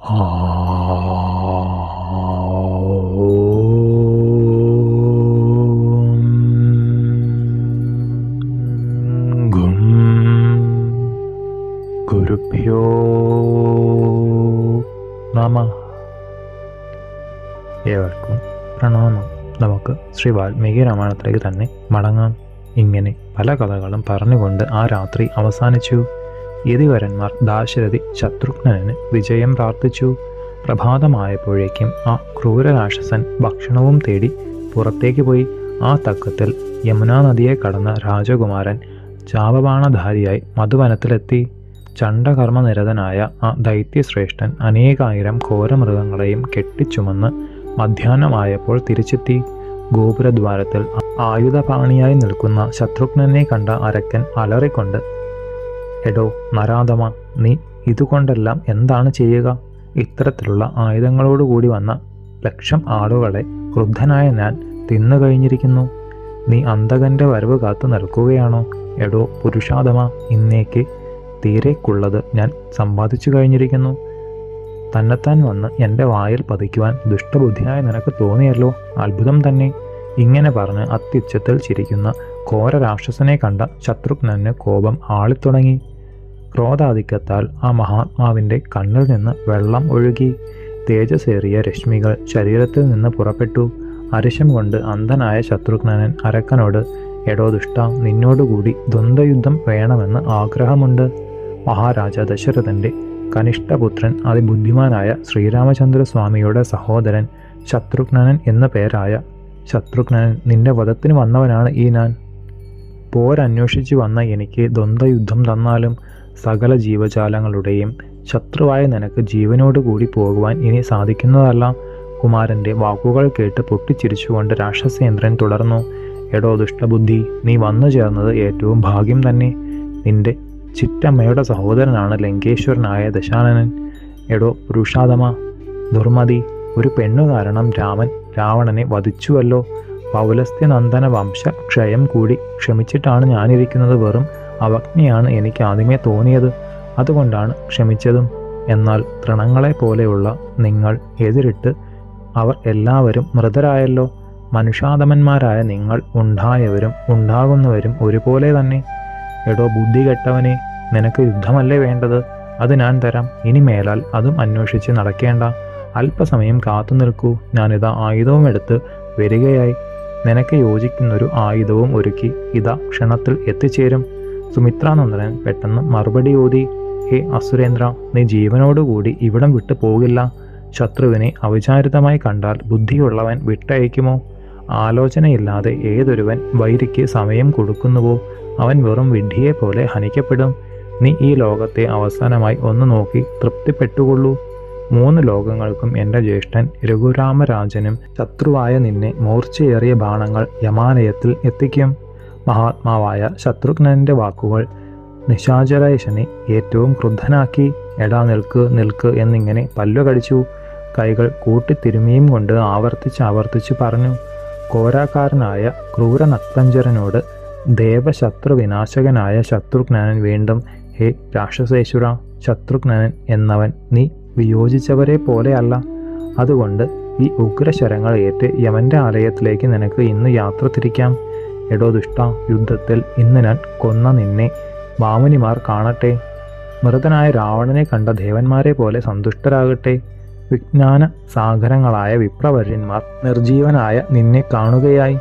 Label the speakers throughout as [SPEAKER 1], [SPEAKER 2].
[SPEAKER 1] ഗും ഗുരുഭ്യോ നമഃ. ഏവർക്കും പ്രണാമം. നമുക്ക് ശ്രീ വാൽമീകി രാമായണത്തിലേക്ക് തന്നെ മടങ്ങാം. ഇങ്ങനെ പല കഥകളും പറഞ്ഞുകൊണ്ട് ആ രാത്രി അവസാനിച്ചു. യതിവരന്മാർ ദാശരഥി ശത്രുഘ്നന് വിജയം പ്രാർത്ഥിച്ചു. പ്രഭാതമായപ്പോഴേക്കും ആ ക്രൂരരാക്ഷസൻ ഭക്ഷണവും തേടി പുറത്തേക്ക് പോയി. ആ തക്കത്തിൽ യമുനാ നദിയെ കടന്ന രാജകുമാരൻ ചാപബാണധാരിയായി മധുവനത്തിലെത്തി. ചണ്ഡകർമ്മനിരതനായ ആ ദൈത്യശ്രേഷ്ഠൻ അനേകായിരം ഘോരമൃഗങ്ങളെയും കെട്ടിച്ചുമന്ന് മധ്യാഹ്നമായപ്പോൾ തിരിച്ചെത്തി. ഗോപുരദ്വാരത്തിൽ ആയുധപാണിയായി നിൽക്കുന്ന ശത്രുഘ്നനെ കണ്ട അരക്കൻ അലറിക്കൊണ്ട്, എടോ നരാധമ, നീ ഇതുകൊണ്ടെല്ലാം എന്താണ് ചെയ്യുക? ഇത്തരത്തിലുള്ള ആയുധങ്ങളോടുകൂടി വന്ന 1,00,000 ആളുകളെ ക്രുദ്ധനായ ഞാൻ തിന്നു കഴിഞ്ഞിരിക്കുന്നു. നീ അന്തകന്റെ വരവ് കാത്തു നിൽക്കുകയാണോ? എടോ പുരുഷാധമ, ഇന്നേക്ക് തീരേക്കുള്ളത് ഞാൻ സമ്പാദിച്ചു കഴിഞ്ഞിരിക്കുന്നു. തന്നെത്താൻ വന്ന് എൻ്റെ വായിൽ പതിക്കുവാൻ ദുഷ്ടബുദ്ധിയായ നിനക്ക് തോന്നിയല്ലോ, അത്ഭുതം തന്നെ. ഇങ്ങനെ പറഞ്ഞ് അത്യുച്ചത്തിൽ ചിരിക്കുന്ന ഘോര രാക്ഷസനെ കണ്ട ശത്രുഘ്നന് കോപം ആളിത്തുടങ്ങി. ക്രോധാധിക്യത്താൽ ആ മഹാത്മാവിൻ്റെ കണ്ണിൽ നിന്ന് വെള്ളം ഒഴുകി. തേജസ്സേറിയ രശ്മികൾ ശരീരത്തിൽ നിന്ന് പുറപ്പെട്ടു. അരിശം കൊണ്ട് അന്ധനായ ശത്രുഘ്നൻ അരക്കനോട്, എടോ ദുഷ്ട, നിന്നോടുകൂടി ദ്വന്ദ്വയുദ്ധം വേണമെന്ന് ആഗ്രഹമുണ്ട്. മഹാരാജ ദശരഥൻ്റെ കനിഷ്ഠപുത്രൻ അതിബുദ്ധിമാനായ ശ്രീരാമചന്ദ്രസ്വാമിയുടെ സഹോദരൻ ശത്രുഘ്നൻ എന്ന പേരായ ശത്രുഘ്നൻ നിന്റെ വധത്തിന് വന്നവനാണ് ഈ ഞാൻ. പോരന്വേഷിച്ചു വന്ന എനിക്ക് ദ്വന്ദ്വയുദ്ധം തന്നാലും സകല ജീവജാലങ്ങളുടെയും ശത്രുവായ നിനക്ക് ജീവനോടുകൂടി പോകുവാൻ ഇനി സാധിക്കുന്നതല്ല. കുമാരൻ്റെ വാക്കുകൾ കേട്ട് പൊട്ടിച്ചിരിച്ചുകൊണ്ട് രാക്ഷസേന്ദ്രൻ തുടർന്നു, എടോ ദുഷ്ടബുദ്ധി, നീ വന്നു ചേർന്നത് ഏറ്റവും ഭാഗ്യം തന്നെ. നിന്റെ ചിറ്റമ്മയുടെ സഹോദരനാണ് ലങ്കേശ്വരനായ ദശാനനൻ. എടോ പുരുഷാധമ, ദുർമതി, ഒരു പെണ്ണു കാരണം രാമൻ രാവണനെ വധിച്ചുവല്ലോ. പൗലസ്ത്യനന്ദന വംശക്ഷയം കൂടി ക്ഷമിച്ചിട്ടാണ് ഞാനിരിക്കുന്നത്. വെറും അവജ്ഞയാണ് എനിക്ക് ആദ്യമേ തോന്നിയത്, അതുകൊണ്ടാണ് ക്ഷമിച്ചതും. എന്നാൽ തൃണങ്ങളെ പോലെയുള്ള നിങ്ങൾ എതിരിട്ട് അവർ എല്ലാവരും മൃതരായല്ലോ. മനുഷ്യാധമന്മാരായ നിങ്ങൾ ഉണ്ടായവരും ഉണ്ടാകുന്നവരും ഒരുപോലെ തന്നെ. എടോ ബുദ്ധി കെട്ടവനെ, നിനക്ക് യുദ്ധമല്ലേ വേണ്ടത്? അത് ഞാൻ തരാം. ഇനി മേലാൽ അതും അന്വേഷിച്ച് നടക്കേണ്ട. അല്പസമയം കാത്തു നിൽക്കൂ, ഞാനിതാ ആയുധവും എടുത്ത് വരികയായി. നിനക്ക് യോജിക്കുന്നൊരു ആയുധവും ഒരുക്കി ഇതാ ക്ഷണത്തിൽ എത്തിച്ചേരും. സുമിത്രാനന്ദനൻ പെട്ടെന്ന് മറുപടി ഓതി, ഹേ അസുരേന്ദ്ര, നീ ജീവനോടുകൂടി ഇവിടം വിട്ടു പോകില്ല. ശത്രുവിനെ അവിചാരിതമായി കണ്ടാൽ ബുദ്ധിയുള്ളവൻ വിട്ടയക്കുമോ? ആലോചനയില്ലാതെ ഏതൊരുവൻ വൈരിക്ക് സമയം കൊടുക്കുന്നുവോ അവൻ വെറും വിഡ്ഢിയെപ്പോലെ ഹനിക്കപ്പെടും. നീ ഈ ലോകത്തെ അവസാനമായി ഒന്ന് നോക്കി തൃപ്തിപ്പെട്ടുകൊള്ളൂ. 3 ലോകങ്ങൾക്കും എൻ്റെ ജ്യേഷ്ഠൻ രഘുരാമരാജനും ശത്രുവായ നിന്നെ മൂർച്ചയേറിയ ബാണങ്ങൾ യമാലയത്തിൽ എത്തിക്കും. മഹാത്മാവായ ശത്രുഘ്നന്റെ വാക്കുകൾ നിശാചരേശനെ ഏറ്റവും ക്രുദ്ധനാക്കി. എടാ നിൽക്ക് നിൽക്ക് എന്നിങ്ങനെ പല്ലു കടിച്ചു. കൈകൾ കൂട്ടിത്തിരുമിയും കൊണ്ട് ആവർത്തിച്ച് പറഞ്ഞു. കോരാക്കാരനായ ക്രൂരനക്തഞ്ചരനോട് ദേവശത്രു വിനാശകനായ ശത്രുഘ്നൻ വീണ്ടും, ഹേ രാക്ഷസേശ്വര, ശത്രുഘ്നൻ എന്നവൻ നീ വിയോജിച്ചവരെ പോലെയല്ല. അതുകൊണ്ട് ഈ ഉഗ്രശരങ്ങൾ ഏറ്റ് യമന്റെ ആലയത്തിലേക്ക് നിനക്ക് ഇന്ന് യാത്ര തിരിക്കാം. എടോ ദുഷ്ട, യുദ്ധത്തിൽ ഇന്ന് ഞാൻ കൊന്ന നിന്നെ മാമുനിമാർ കാണട്ടെ. മൃതനായ രാവണനെ കണ്ട ദേവന്മാരെ പോലെ സന്തുഷ്ടരാകട്ടെ. വിജ്ഞാന സാഗരങ്ങളായ വിപ്രവര്യന്മാർ നിർജീവനായ നിന്നെ കാണുകയായി.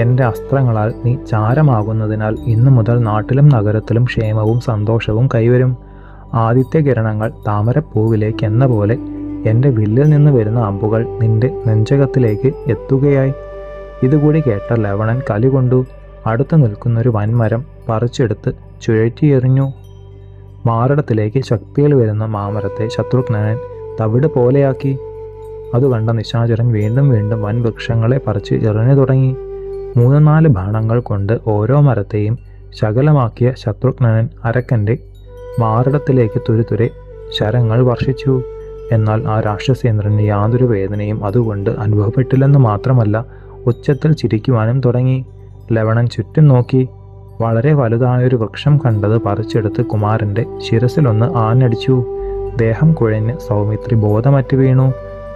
[SPEAKER 1] എൻ്റെ അസ്ത്രങ്ങളാൽ നീ ചാരമാകുന്നതിനാൽ ഇന്നു മുതൽ നാട്ടിലും നഗരത്തിലും ക്ഷേമവും സന്തോഷവും കൈവരും. ആദിത്യകിരണങ്ങൾ താമരപ്പൂവിലേക്ക് എന്ന പോലെ എൻ്റെ വില്ലിൽ നിന്ന് വരുന്ന അമ്പുകൾ നിന്റെ നെഞ്ചകത്തിലേക്ക് എത്തുകയായി. ഇതുകൂടി കേട്ട ലവണൻ കലികൊണ്ടു അടുത്തു നിൽക്കുന്നൊരു വൻമരം പറിച്ചെടുത്ത് ചുഴറ്റിയെറിഞ്ഞു. മാറിടത്തിലേക്ക് ശക്തിയിൽ വരുന്ന മാമരത്തെ ശത്രുഘ്നൻ തവിട് പോലെയാക്കി. അത് കണ്ട നിശാചരൻ വീണ്ടും വീണ്ടും വൻവൃക്ഷങ്ങളെ പറിച്ച് എറിഞ്ഞു തുടങ്ങി. 3-4 ബാണങ്ങൾ കൊണ്ട് ഓരോ മരത്തെയും ശകലമാക്കിയ ശത്രുഘ്നൻ അരക്കൻ്റെ മാറിടത്തിലേക്ക് തുരുതുരെ ശരങ്ങൾ വർഷിച്ചു. എന്നാൽ ആ രാക്ഷസേന്ദ്രന് യാതൊരു വേദനയും അതുകൊണ്ട് അനുഭവപ്പെട്ടില്ലെന്ന് മാത്രമല്ല, ഉച്ചത്തിൽ ചിരിക്കുവാനും തുടങ്ങി. ലവണൻ ചുറ്റും നോക്കി. വളരെ വലുതായൊരു വൃക്ഷം കണ്ടത് പറിച്ചെടുത്ത് കുമാരൻ്റെ ശിരസിലൊന്ന് ആഞ്ഞടിച്ചു. ദേഹം കുഴഞ്ഞ് സൗമിത്രി ബോധമറ്റ് വീണു.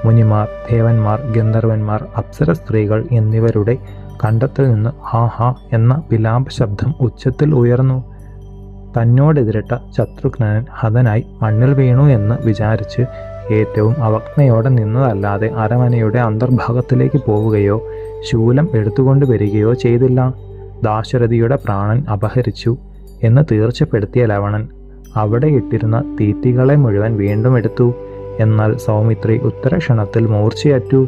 [SPEAKER 1] മുനിമാർ, ദേവന്മാർ, ഗന്ധർവന്മാർ, അപ്സര സ്ത്രീകൾ എന്നിവരുടെ കണ്ടത്തിൽ നിന്ന് ഹാ ഹാ എന്ന വിലാപ ശബ്ദം ഉച്ചത്തിൽ ഉയർന്നു. തന്നോടെതിരിട്ട ശത്രുഘ്നൻ ഹതനായി മണ്ണിൽ വീണു എന്ന് വിചാരിച്ച് ഏറ്റവും അവജ്ഞയോടെ നിന്നതല്ലാതെ അരമനയുടെ അന്തർഭാഗത്തിലേക്ക് പോവുകയോ ശൂലം എടുത്തുകൊണ്ട് വരികയോ ചെയ്തില്ല. ദാശരഥിയുടെ പ്രാണൻ അപഹരിച്ചു എന്ന് തീർച്ചപ്പെടുത്തിയ ലവണൻ അവിടെ ഇട്ടിരുന്ന തീറ്റികളെ മുഴുവൻ വീണ്ടും എടുത്തു. എന്നാൽ സൗമിത്രി ഉത്തരക്ഷണത്തിൽ മൂർച്ചയറ്റു.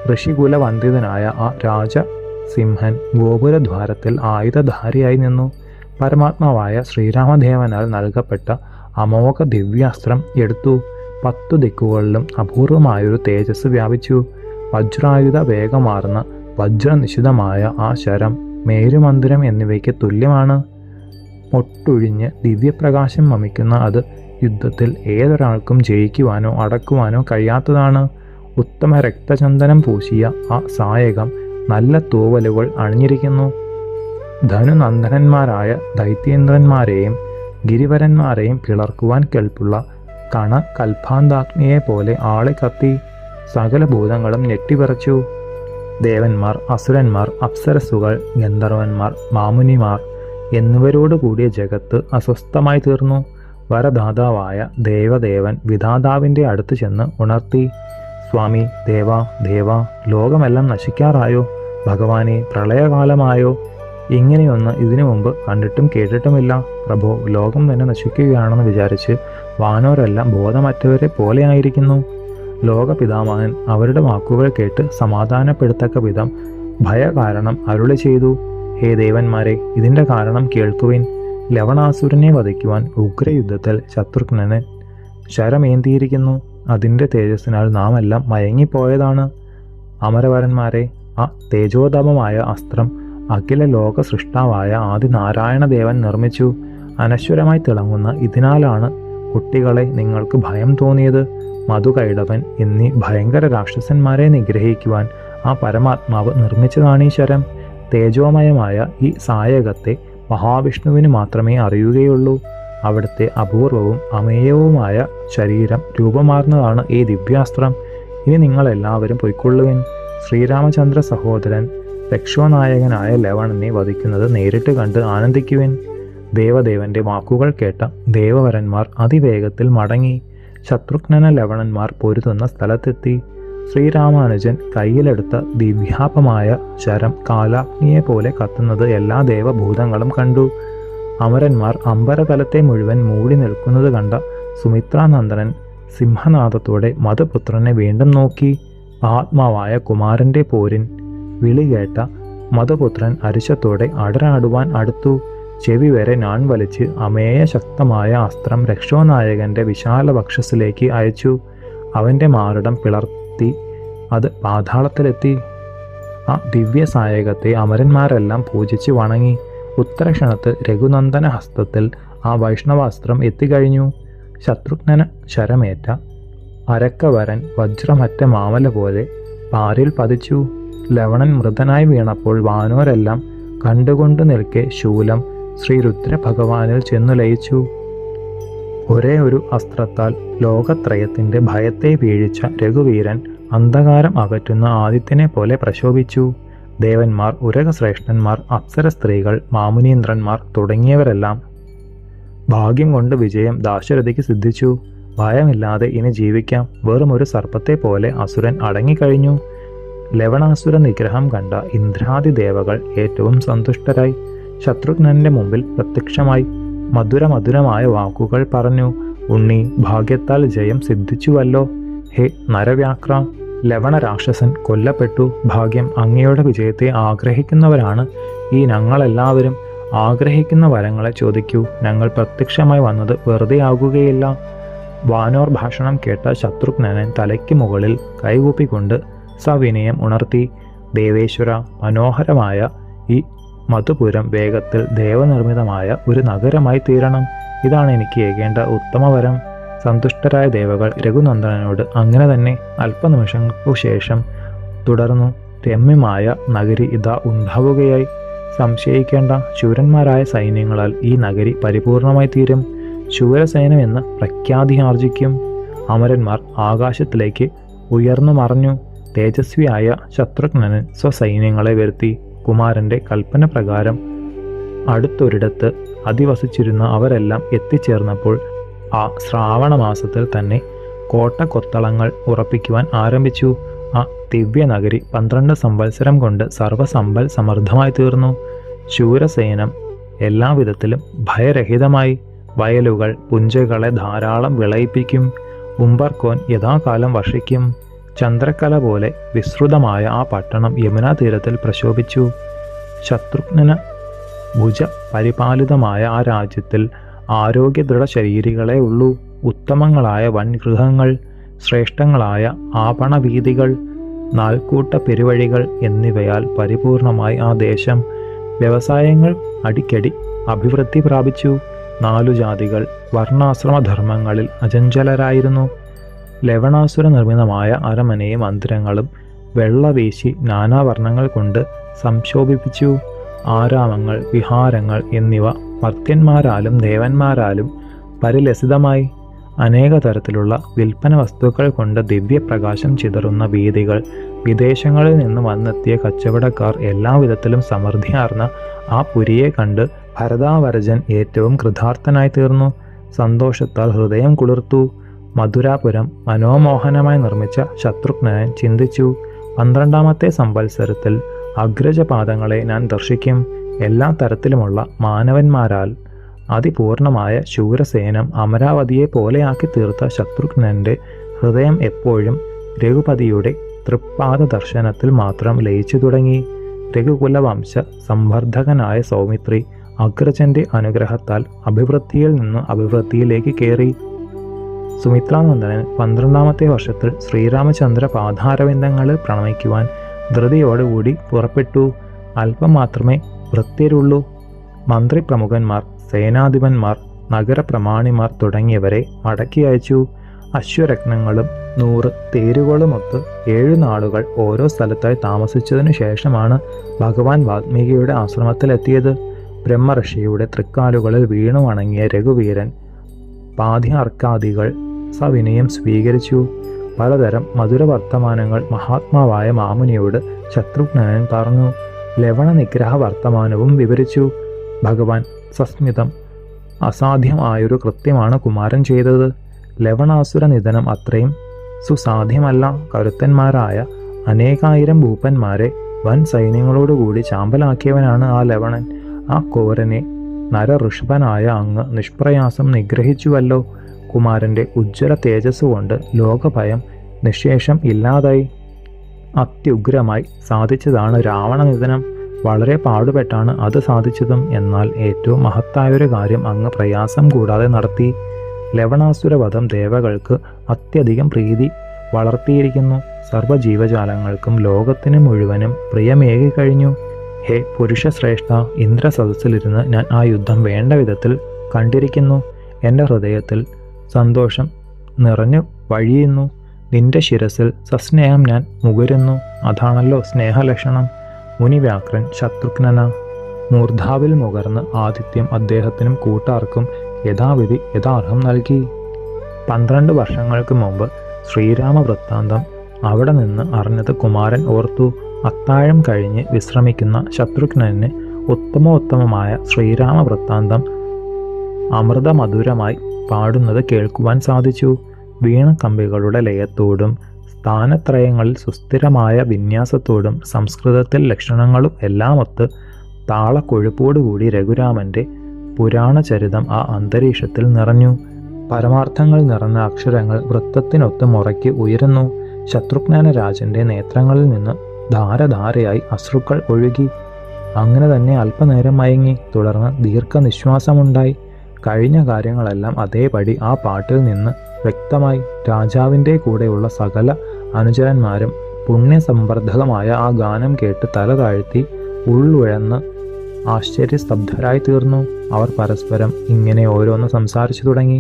[SPEAKER 1] ഋഷികുല വന്ദിതനായ ആ രാജസിംഹൻ ഗോപുരദ്വാരത്തിൽ ആയുധധാരിയായി നിന്നു. പരമാത്മാവായ ശ്രീരാമദേവനാൽ നൽകപ്പെട്ട അമോഘ ദിവ്യാസ്ത്രം എടുത്തു. 10 ദിക്കുകളിലും അപൂർവമായൊരു തേജസ് വ്യാപിച്ചു. വജ്രായുധ വേഗമാർന്ന വജ്രനിശിതമായ ആ ശരം മേരുമന്ദിരം എന്നിവയ്ക്ക് തുല്യമാണ്. ഒട്ടൊഴിഞ്ഞ് ദിവ്യപ്രകാശം വമിക്കുന്ന അത് യുദ്ധത്തിൽ ഏതൊരാൾക്കും ജയിക്കുവാനോ അടക്കുവാനോ കഴിയാത്തതാണ്. ഉത്തമ രക്തചന്ദനം പൂശിയ ആ സായകം നല്ല തൂവലുകൾ അണിഞ്ഞിരിക്കുന്നു. ധനുനന്ദനന്മാരായ ദൈത്യേന്ദ്രന്മാരെയും ഗിരിവരന്മാരെയും പിളർക്കുവാൻ കെൽപ്പുള്ള കൽപ്പാന്താഗ്നിയെ പോലെ ആളിക്കത്തി. സകല ഭൂതങ്ങളും ഞെട്ടിവിറച്ചു. ദേവന്മാർ, അസുരന്മാർ, അപ്സരസുകൾ, ഗന്ധർവന്മാർ, മാമുനിമാർ എന്നിവരോട് കൂടിയ ജഗത്ത് അസ്വസ്ഥമായി തീർന്നു. വരദാതാവായ ദേവദേവൻ വിധാതാവിൻ്റെ അടുത്ത് ചെന്ന് ഉണർത്തി. സ്വാമി, ദേവാ, ലോകമെല്ലാം നശിക്കാറായോ? ഭഗവാനെ, പ്രളയകാലമായോ? ഇങ്ങനെയൊന്ന് ഇതിനു മുമ്പ് കണ്ടിട്ടും കേട്ടിട്ടുമില്ല. പ്രഭോ, ലോകം തന്നെ നശിക്കുകയാണെന്ന് വിചാരിച്ച് വാനോരെല്ലാം ബോധമറ്റവരെ പോലെയായിരിക്കുന്നു. ലോകപിതാമഹൻ അവരുടെ വാക്കുകൾ കേട്ട് സമാധാനപ്പെടുത്തക്ക വിധം ഭയകാരണം അരുളി ചെയ്തു. ഹേ ദേവന്മാരെ, ഇതിൻ്റെ കാരണം കേൾക്കുവിൻ. ലവണാസുരനെ വധിക്കുവാൻ ഉഗ്രയുദ്ധത്തിൽ ശത്രുഘ്നൻ ശരമേന്തിയിരിക്കുന്നു. അതിൻ്റെ തേജസ്സിനാൽ നാം എല്ലാം മയങ്ങിപ്പോയതാണ്. അമരവരന്മാരെ, ആ തേജോദമമായ അസ്ത്രം അഖില ലോക സൃഷ്ടാവായ ആദിനാരായണദേവൻ നിർമ്മിച്ചു. അനശ്വരമായി തിളങ്ങുന്ന ഇതിനാലാണ് കുട്ടികളെ നിങ്ങൾക്ക് ഭയം തോന്നിയത്. മധുകൈടവൻ എന്നീ ഭയങ്കര രാക്ഷസന്മാരെ നിഗ്രഹിക്കുവാൻ ആ പരമാത്മാവ് നിർമ്മിച്ചതാണ് ഈ ശരം. തേജോമയമായ ഈ സായകത്തെ മഹാവിഷ്ണുവിന് മാത്രമേ അറിയുകയുള്ളൂ. അവിടുത്തെ അപൂർവവും അമേയവുമായ ശരീരം രൂപമാർന്നതാണ് ഈ ദിവ്യാസ്ത്രം. ഇനി നിങ്ങളെല്ലാവരും പൊയ്ക്കൊള്ളുവിൻ. ശ്രീരാമചന്ദ്ര സഹോദരൻ രക്ഷോനായകനായ ലവണനെ വധിക്കുന്നത് നേരിട്ട് കണ്ട് ആനന്ദിക്കുവിൻ. ദേവദേവന്റെ വാക്കുകൾ കേട്ട ദേവവരന്മാർ അതിവേഗത്തിൽ മടങ്ങി. ശത്രുഘ്നന ലവണന്മാർ പൊരുതുന്ന സ്ഥലത്തെത്തി. ശ്രീരാമാനുജൻ കയ്യിലെടുത്ത ദിവ്യാപമായ ശരം കാലാഗ്നിയെ പോലെ കത്തുന്നത് എല്ലാ ദേവഭൂതങ്ങളും കണ്ടു. അമരന്മാർ അമ്പരതലത്തെ മുഴുവൻ മൂടി നിൽക്കുന്നത് കണ്ട സുമിത്രാനന്ദനൻ സിംഹനാദത്തോടെ മധുപുത്രനെ വീണ്ടും നോക്കി. ആത്മാവായ കുമാരന്റെ പോരിൻ വിളി കേട്ട മധുപുത്രൻ അരിശത്തോടെ അടരാടുവാൻ അടുത്തു. ചെവി വരെ ഞാൻ വലിച്ച് അമേയ ശക്തമായ അസ്ത്രം രക്ഷോനായകന്റെ വിശാല വക്ഷസ്സിലേക്ക് അയച്ചു. അവന്റെ മാറിടം പിളർത്തി അത് പാതാളത്തിലെത്തി. ആ ദിവ്യസായകത്തെ അമരന്മാരെല്ലാം പൂജിച്ച് വണങ്ങി. ഉത്തരക്ഷണത്തിൽ രഘുനന്ദന ഹസ്തത്തിൽ ആ വൈഷ്ണവാസ്ത്രം എത്തിക്കഴിഞ്ഞു. ശത്രുഘ്നന ശരമേറ്റ അരക്കവരൻ വജ്രമറ്റ മാമല പോലെ പാരിൽ പതിച്ചു. ലവണൻ മൃതനായി വീണപ്പോൾ വാനോരെല്ലാം കണ്ടുകൊണ്ടു നിൽക്കെ ശൂലം ശ്രീരുദ്ര ഭഗവാനിൽ ചെന്നു ലയിച്ചു. ഒരേ ഒരു അസ്ത്രത്താൽ ലോകത്രയത്തിന്റെ ഭയത്തെ വീഴിച്ച രഘുവീരൻ അന്ധകാരം അകറ്റുന്ന ആദിത്യനെ പോലെ പ്രശോഭിച്ചു. ദേവന്മാർ, ഉരകശ്രേഷ്ഠന്മാർ, അപ്സര സ്ത്രീകൾ, മാമുനീന്ദ്രന്മാർ തുടങ്ങിയവരെല്ലാം ഭാഗ്യം കൊണ്ട് വിജയം ദാശരഥിക്ക് സിദ്ധിച്ചു. ഭയമില്ലാതെ ഇനി ജീവിക്കാം. വെറും ഒരു സർപ്പത്തെ പോലെ അസുരൻ അടങ്ങിക്കഴിഞ്ഞു. ലവണാസുര നിഗ്രഹം കണ്ട ഇന്ദ്രാദി ദേവകൾ ഏറ്റവും സന്തുഷ്ടരായി. ശത്രുഘ്നന്റെ മുമ്പിൽ പ്രത്യക്ഷമായി മധുരമായ വാക്കുകൾ പറഞ്ഞു. ഉണ്ണി, ഭാഗ്യത്താൽ ജയം സിദ്ധിച്ചുവല്ലോ. ഹേ നരവ്യാക്ര, ലവണ രാക്ഷസൻ കൊല്ലപ്പെട്ടു. ഭാഗ്യം. അങ്ങയുടെ വിജയത്തെ ആഗ്രഹിക്കുന്നവരാണ് ഈ ഞങ്ങളെല്ലാവരും. ആഗ്രഹിക്കുന്ന വരങ്ങളെ ചോദിക്കൂ. ഞങ്ങൾ പ്രത്യക്ഷമായി വന്നത് വെറുതെ ആകുകയില്ല. വാനോർ ഭാഷണം കേട്ട ശത്രുഘ്നൻ തലയ്ക്ക് മുകളിൽ കൈകൂപ്പിക്കൊണ്ട് സവിനയം ഉണർത്തി. ദേവേശ്വര, മനോഹരമായ ഈ മധുപുരം വേഗത്തിൽ ദേവനിർമ്മിതമായ ഒരു നഗരമായി തീരണം. ഇതാണ് എനിക്ക് ഏകേണ്ട ഉത്തമവരം. സന്തുഷ്ടരായ ദേവകൾ രഘുനന്ദനോട് അങ്ങനെ തന്നെ. അല്പനിമിഷങ്ങൾക്കു ശേഷം തുടർന്നു. രമ്യമായ നഗരി ഇതാ ഉണ്ടാവുകയായി. സംശയിക്കേണ്ട, ശൂരന്മാരായ സൈന്യങ്ങളാൽ ഈ നഗരി പരിപൂർണമായി തീരും. ശൂരസേനം എന്ന് പ്രഖ്യാതിയാർജിക്കും. അമരന്മാർ ആകാശത്തിലേക്ക് ഉയർന്നു മറഞ്ഞു. തേജസ്വിയായ ശത്രുഘ്നൻ സ്വസൈന്യങ്ങളെ വരുത്തി. കുമാരന്റെ കൽപ്പന പ്രകാരം അടുത്തൊരിടത്ത് അധിവസിച്ചിരുന്ന അവരെല്ലാം എത്തിച്ചേർന്നപ്പോൾ ആ ശ്രാവണ മാസത്തിൽ തന്നെ കോട്ടക്കൊത്തളങ്ങൾ ഉറപ്പിക്കുവാൻ ആരംഭിച്ചു. ആ ദിവ്യനഗരി 12 സംവത്സരം കൊണ്ട് സർവസമ്പൽ സമൃദ്ധമായി തീർന്നു. ശൂരസേനം എല്ലാവിധത്തിലും ഭയരഹിതമായി. വയലുകൾ പുഞ്ചകളെ ധാരാളം വിളയിപ്പിക്കും. ഉംബർകോൻ യഥാകാലം വർഷിക്കും. ചന്ദ്രക്കല പോലെ വിസ്തൃതമായ ആ പട്ടണം യമുനാ തീരത്തിൽ പ്രശോഭിച്ചു. ശത്രുഘ്നന് ഭുജ പരിപാലിതമായ ആ രാജ്യത്തിൽ ആരോഗ്യദൃഢ ശരീരികളെ ഉള്ളൂ. ഉത്തമങ്ങളായ വൻഗൃഹങ്ങൾ, ശ്രേഷ്ഠങ്ങളായ ആപണവീഥികൾ, നാൽക്കൂട്ട പെരുവഴികൾ എന്നിവയാൽ പരിപൂർണമായി ആ ദേശം. വ്യവസായങ്ങൾ അടിക്കടി അഭിവൃദ്ധി പ്രാപിച്ചു. 4 ജാതികൾ വർണ്ണാശ്രമധർമ്മങ്ങളിൽ അചഞ്ചലരായിരുന്നു. ലവണാസുര നിർമ്മിതമായ അരമനയും മന്ദിരങ്ങളും വെള്ളവീശി നാനാവർണ്ണങ്ങൾ കൊണ്ട് സംശോഭിപ്പിച്ചു. ആരാമങ്ങൾ, വിഹാരങ്ങൾ എന്നിവ മർത്യന്മാരാലും ദേവന്മാരാലും പരിലസിതമായി. അനേക തരത്തിലുള്ള വിൽപ്പന വസ്തുക്കൾ കൊണ്ട് ദിവ്യപ്രകാശം ചിതറുന്ന വീഥികൾ. വിദേശങ്ങളിൽ നിന്ന് വന്നെത്തിയ കച്ചവടക്കാർ എല്ലാവിധത്തിലും സമൃദ്ധിയാർന്ന ആ പുരിയെ കണ്ട് ഭരതാവരജൻ ഏറ്റവും കൃതാർത്ഥനായി തീർന്നു. സന്തോഷത്താൽ ഹൃദയം കുളിർത്തു. മധുരാപുരം മനോമോഹനമായി നിർമ്മിച്ച ശത്രുഘ്നൻ ചിന്തിച്ചു, 12ാമത്തെ സംവത്സരത്തിൽ അഗ്രജപാദങ്ങളെ ഞാൻ ദർശിക്കും. എല്ലാ തരത്തിലുമുള്ള മാനവന്മാരാൽ അതിപൂർണമായ ശൂരസേനം അമരാവതിയെ പോലെയാക്കി തീർത്ത ശത്രുഘ്നന്റെ ഹൃദയം എപ്പോഴും രഘുപതിയുടെ തൃപ്പാദ ദർശനത്തിൽ മാത്രം ലയിച്ചു തുടങ്ങി. രഘുകുലവംശ സംവർദ്ധകനായ സൗമിത്രി അഗ്രജന്റെ അനുഗ്രഹത്താൽ അഭിവൃദ്ധിയിൽ നിന്ന് അഭിവൃദ്ധിയിലേക്ക് കയറി. സുമിത്രാനന്ദനൻ 12ാമത്തെ വർഷത്തിൽ ശ്രീരാമചന്ദ്ര പാദാരവിന്ദങ്ങളിൽ പ്രണമിക്കുവാൻ ധൃതിയോടുകൂടി പുറപ്പെട്ടു. അല്പം മാത്രമേ ഭൃത്യരുള്ളൂ. മന്ത്രിപ്രമുഖന്മാർ, സേനാധിപന്മാർ, നഗരപ്രമാണിമാർ തുടങ്ങിയവരെ മടക്കി അയച്ചു. അശ്വരത്നങ്ങളും 100 തേരുകളുമൊത്ത് 7 നാളുകൾ ഓരോ സ്ഥലത്തായി താമസിച്ചതിനു ശേഷമാണ് ഭഗവാൻ വാൽമീകിയുടെ ആശ്രമത്തിലെത്തിയത്. ബ്രഹ്മർഷിയുടെ തൃക്കാലുകളിൽ വീണു വണങ്ങിയ രഘുവീരൻ പാദ്യാർക്കാദികൾ സവിനയം സ്വീകരിച്ചു. പലതരം മധുരവർത്തമാനങ്ങൾ മഹാത്മാവായ മാമുനിയോട് ശത്രുഘ്നൻ പറഞ്ഞു. ലവണ നിഗ്രഹ വർത്തമാനവും വിവരിച്ചു. ഭഗവാൻ സസ്മിതം അസാധ്യമായൊരു കൃത്യമാണ് കുമാരൻ ചെയ്തത്. ലവണാസുര നിധനം അത്രയും സുസാധ്യമല്ല. കരുത്തന്മാരായ അനേകായിരം ഭൂപ്പന്മാരെ വൻ സൈന്യങ്ങളോടുകൂടി ചാമ്പലാക്കിയവനാണ് ആ ലവണൻ. ആ കോരനെ നരഋഷഭനായ അങ്ങ് നിഷ്പ്രയാസം നിഗ്രഹിച്ചുവല്ലോ. കുമാരന്റെ ഉജ്ജ്വല തേജസ് കൊണ്ട് ലോകഭയം നിശേഷം ഇല്ലാതായി. അത്യുഗ്രമായി സാധിച്ചതാണ് രാവണ നിധനം. വളരെ പാടുപെട്ടാണ് അത് സാധിച്ചതും. എന്നാൽ ഏറ്റവും മഹത്തായൊരു കാര്യം അങ്ങ് പ്രയാസം കൂടാതെ നടത്തി. ലവണാസുരവധം ദേവകൾക്ക് അത്യധികം പ്രീതി വളർത്തിയിരിക്കുന്നു. സർവ്വജീവജാലങ്ങൾക്കും ലോകത്തിന് മുഴുവനും പ്രിയമേകി കഴിഞ്ഞു. ഹേ പുരുഷശ്രേഷ്ഠ, ഇന്ദ്രസദസ്സിലിരുന്ന് ഞാൻ ആ യുദ്ധം വേണ്ട വിധത്തിൽ കണ്ടിരിക്കുന്നു. എൻ്റെ ഹൃദയത്തിൽ സന്തോഷം നിറഞ്ഞു വഴിയുന്നു. നിന്റെ ശിരസിൽ സസ്നേഹം ഞാൻ മുകരുന്നു. അതാണല്ലോ സ്നേഹലക്ഷണം. മുനിവ്യാക്രൻ ശത്രുഘ്നന മൂർധാവിൽ മുകർന്ന് ആതിഥ്യം അദ്ദേഹത്തിനും കൂട്ടാർക്കും യഥാവിധി യഥാർഹം നൽകി. 12 വർഷങ്ങൾക്ക് മുമ്പ് ശ്രീരാമ വൃത്താന്തം അവിടെ നിന്ന് അറിഞ്ഞത് കുമാരൻ ഓർത്തു. അത്താഴം കഴിഞ്ഞ് വിശ്രമിക്കുന്ന ശത്രുഘ്നന് ഉത്തമോത്തമമായ ശ്രീരാമ വൃത്താന്തം അമൃതമധുരമായി പാടുന്നത് കേൾക്കുവാൻ സാധിച്ചു. വീണക്കമ്പികളുടെ ലയത്തോടും സ്ഥാനത്രയങ്ങളിൽ സുസ്ഥിരമായ വിന്യാസത്തോടും സംസ്കൃതത്തിൽ ലക്ഷണങ്ങളും എല്ലാമൊത്ത് താളക്കൊഴുപ്പോടുകൂടി രഘുരാമന്റെ പുരാണചരിതം ആ അന്തരീക്ഷത്തിൽ നിറഞ്ഞു. പരമാർത്ഥങ്ങൾ നിറഞ്ഞ അക്ഷരങ്ങൾ വൃത്തത്തിനൊത്ത് മുറയ്ക്ക് ഉയരുന്നു. ശത്രുഘ്ന രാജന്റെ നേത്രങ്ങളിൽ നിന്ന് ധാരധാരയായി അശ്രുക്കൾ ഒഴുകി. അങ്ങനെ തന്നെ അല്പനേരം മയങ്ങി. തുടർന്ന് ദീർഘനിശ്വാസമുണ്ടായി. കഴിഞ്ഞ കാര്യങ്ങളെല്ലാം അതേപടി ആ പാട്ടിൽ നിന്ന് വ്യക്തമായി. രാജാവിൻ്റെ കൂടെയുള്ള സകല അനുചരന്മാരും പുണ്യസംവർദ്ധകമായ ആ ഗാനം കേട്ട് തല താഴ്ത്തി ഉള്ളുഴന്ന് ആശ്ചര്യസ്തബ്ധരായി തീർന്നു. അവർ പരസ്പരം ഇങ്ങനെ ഓരോന്ന് സംസാരിച്ചു തുടങ്ങി.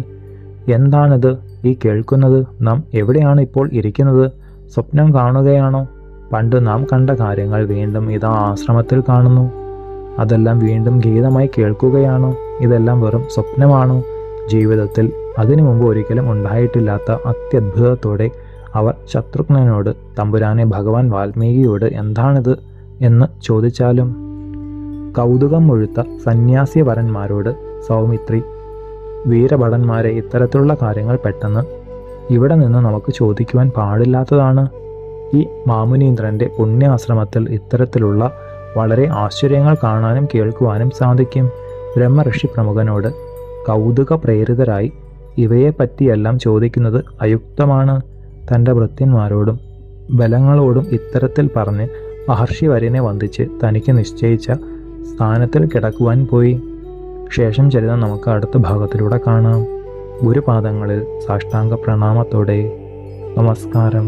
[SPEAKER 1] എന്താണിത് ഈ കേൾക്കുന്നത്? നാം എവിടെയാണ് ഇപ്പോൾ ഇരിക്കുന്നത്? സ്വപ്നം കാണുകയാണോ? പണ്ട് നാം കണ്ട കാര്യങ്ങൾ വീണ്ടും ഇതാ ആശ്രമത്തിൽ കാണുന്നു. അതെല്ലാം വീണ്ടും ഗീതമായി കേൾക്കുകയാണോ? ഇതെല്ലാം വെറും സ്വപ്നമാണോ? ജീവിതത്തിൽ അതിനു മുമ്പ് ഒരിക്കലും ഉണ്ടായിട്ടില്ലാത്ത അത്യത്ഭുതത്തോടെ അവർ ശത്രുഘ്നനോട് തമ്പുരാനെ ഭഗവാൻ വാൽമീകിയോട് എന്താണിത് എന്ന് ചോദിച്ചാലും? കൗതുകം മുഴുത്ത സന്യാസിവരന്മാരോട് സൗമിത്രി, വീരഭടന്മാരെ, ഇത്തരത്തിലുള്ള കാര്യങ്ങൾ പെട്ടെന്ന് ഇവിടെ നിന്ന് നമുക്ക് ചോദിക്കുവാൻ പാടില്ലാത്തതാണ്. ഈ മാമുനീന്ദ്രൻ്റെ പുണ്യാശ്രമത്തിൽ ഇത്തരത്തിലുള്ള വളരെ ആശ്ചര്യങ്ങൾ കാണാനും കേൾക്കുവാനും സാധിക്കും. ബ്രഹ്മഋഷി പ്രമുഖനോട് കൗതുക പ്രേരിതരായി ഇവയെപ്പറ്റിയെല്ലാം ചോദിക്കുന്നത് അയുക്തമാണ്. തൻ്റെ ഭൃത്യന്മാരോടും ബലങ്ങളോടും ഇത്തരത്തിൽ പറഞ്ഞ് മഹർഷിവര്യനെ വന്ദിച്ച് തനിക്ക് നിശ്ചയിച്ച സ്ഥാനത്തിൽ കിടക്കുവാൻ പോയി. ശേഷം ചരിതം നമുക്ക് അടുത്ത ഭാഗത്തിലൂടെ കാണാം. ഗുരുപാദങ്ങളിൽ സാഷ്ടാംഗ പ്രണാമത്തോടെ നമസ്കാരം.